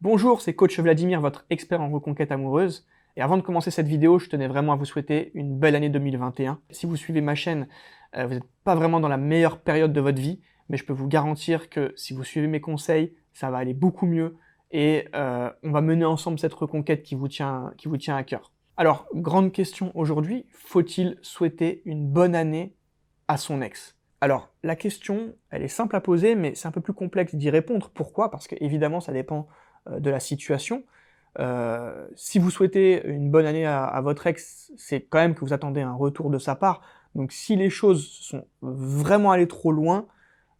Bonjour, c'est coach Vladimir, votre expert en reconquête amoureuse. Et avant de commencer cette vidéo, je tenais vraiment à vous souhaiter une belle année 2021. Si vous suivez ma chaîne, vous n'êtes pas vraiment dans la meilleure période de votre vie, mais je peux vous garantir que si vous suivez mes conseils, ça va aller beaucoup mieux et on va mener ensemble cette reconquête qui vous tient à cœur. Alors, grande question aujourd'hui, faut-il souhaiter une bonne année à son ex? Alors, la question, elle est simple à poser, mais c'est un peu plus complexe d'y répondre. Pourquoi? Parce que évidemment, ça dépend de la situation. Si vous souhaitez une bonne année à votre ex, c'est quand même que vous attendez un retour de sa part. Donc si les choses sont vraiment allées trop loin,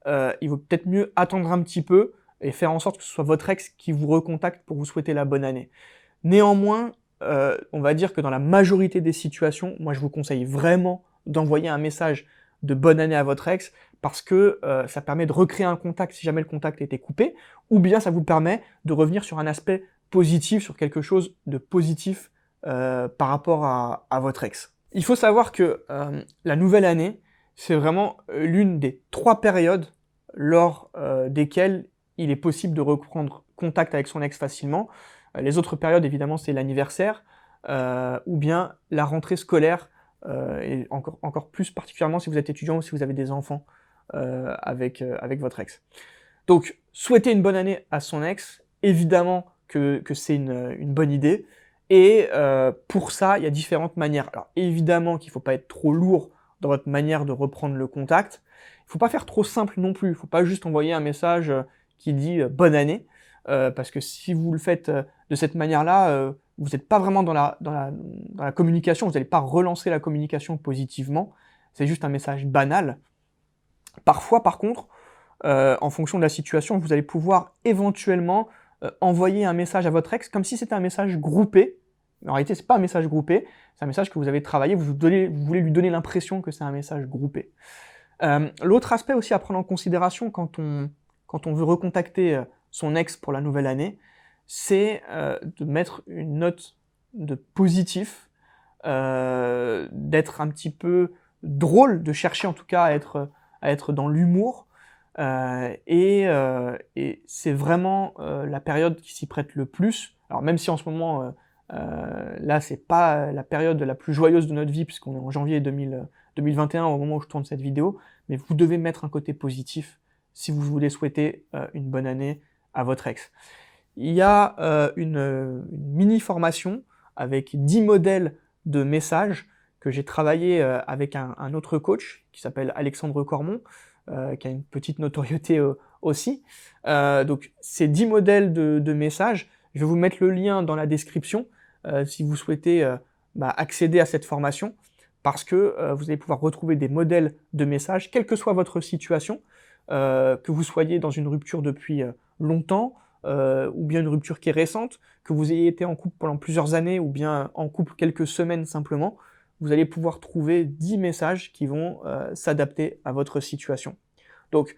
il vaut peut-être mieux attendre un petit peu et faire en sorte que ce soit votre ex qui vous recontacte pour vous souhaiter la bonne année. Néanmoins, on va dire que dans la majorité des situations, moi je vous conseille vraiment d'envoyer un message de bonne année à votre ex, parce que ça permet de recréer un contact si jamais le contact était coupé, ou bien ça vous permet de revenir sur un aspect positif, sur quelque chose de positif par rapport à votre ex. Il faut savoir que la nouvelle année, c'est vraiment l'une des 3 périodes lors desquelles il est possible de reprendre contact avec son ex facilement. Les autres périodes, évidemment, c'est l'anniversaire, ou bien la rentrée scolaire, et encore plus particulièrement si vous êtes étudiant ou si vous avez des enfants avec votre ex. Donc, souhaiter une bonne année à son ex, évidemment que c'est une bonne idée, et pour ça, il y a différentes manières. Alors, évidemment qu'il ne faut pas être trop lourd dans votre manière de reprendre le contact, il ne faut pas faire trop simple non plus, il ne faut pas juste envoyer un message qui dit bonne année, parce que si vous le faites de cette manière-là, vous n'êtes pas vraiment dans la communication, vous n'allez pas relancer la communication positivement, c'est juste un message banal. Parfois, par contre, en fonction de la situation, vous allez pouvoir éventuellement envoyer un message à votre ex comme si c'était un message groupé. En réalité, c'est pas un message groupé, c'est un message que vous avez travaillé, vous voulez lui donner l'impression que c'est un message groupé. L'autre aspect aussi à prendre en considération quand on veut recontacter son ex pour la nouvelle année, c'est de mettre une note de positif, d'être un petit peu drôle, de chercher en tout cas à être dans l'humour, et c'est vraiment la période qui s'y prête le plus. Alors même si en ce moment, là c'est pas la période la plus joyeuse de notre vie puisqu'on est en janvier 2021 au moment où je tourne cette vidéo, mais vous devez mettre un côté positif si vous voulez souhaiter une bonne année à votre ex. Il y a une mini-formation avec 10 modèles de messages que j'ai travaillé avec un autre coach qui s'appelle Alexandre Cormon, qui a une petite notoriété aussi. Donc ces 10 modèles de messages, je vais vous mettre le lien dans la description si vous souhaitez accéder à cette formation, parce que vous allez pouvoir retrouver des modèles de messages, quelle que soit votre situation, que vous soyez dans une rupture depuis longtemps, ou bien une rupture qui est récente, que vous ayez été en couple pendant plusieurs années, ou bien en couple quelques semaines simplement, vous allez pouvoir trouver 10 messages qui vont s'adapter à votre situation. Donc,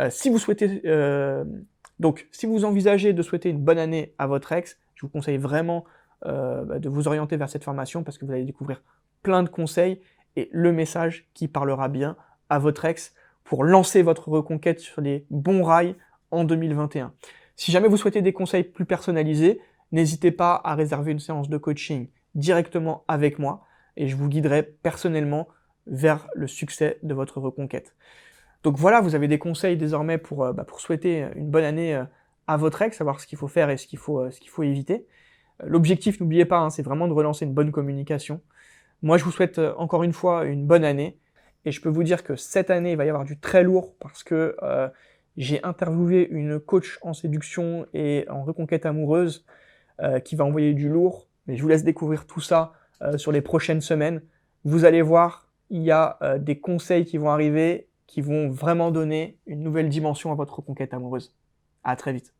si vous envisagez de souhaiter une bonne année à votre ex, je vous conseille vraiment de vous orienter vers cette formation parce que vous allez découvrir plein de conseils et le message qui parlera bien à votre ex pour lancer votre reconquête sur les bons rails en 2021. Si jamais vous souhaitez des conseils plus personnalisés, n'hésitez pas à réserver une séance de coaching directement avec moi et je vous guiderai personnellement vers le succès de votre reconquête. Donc voilà, vous avez des conseils désormais pour souhaiter une bonne année à votre ex, savoir ce qu'il faut faire et ce qu'il faut éviter. L'objectif, n'oubliez pas, hein, c'est vraiment de relancer une bonne communication. Moi, je vous souhaite encore une fois une bonne année et je peux vous dire que cette année, il va y avoir du très lourd parce que j'ai interviewé une coach en séduction et en reconquête amoureuse qui va envoyer du lourd, mais je vous laisse découvrir tout ça sur les prochaines semaines. Vous allez voir, il y a des conseils qui vont arriver, qui vont vraiment donner une nouvelle dimension à votre reconquête amoureuse. À très vite.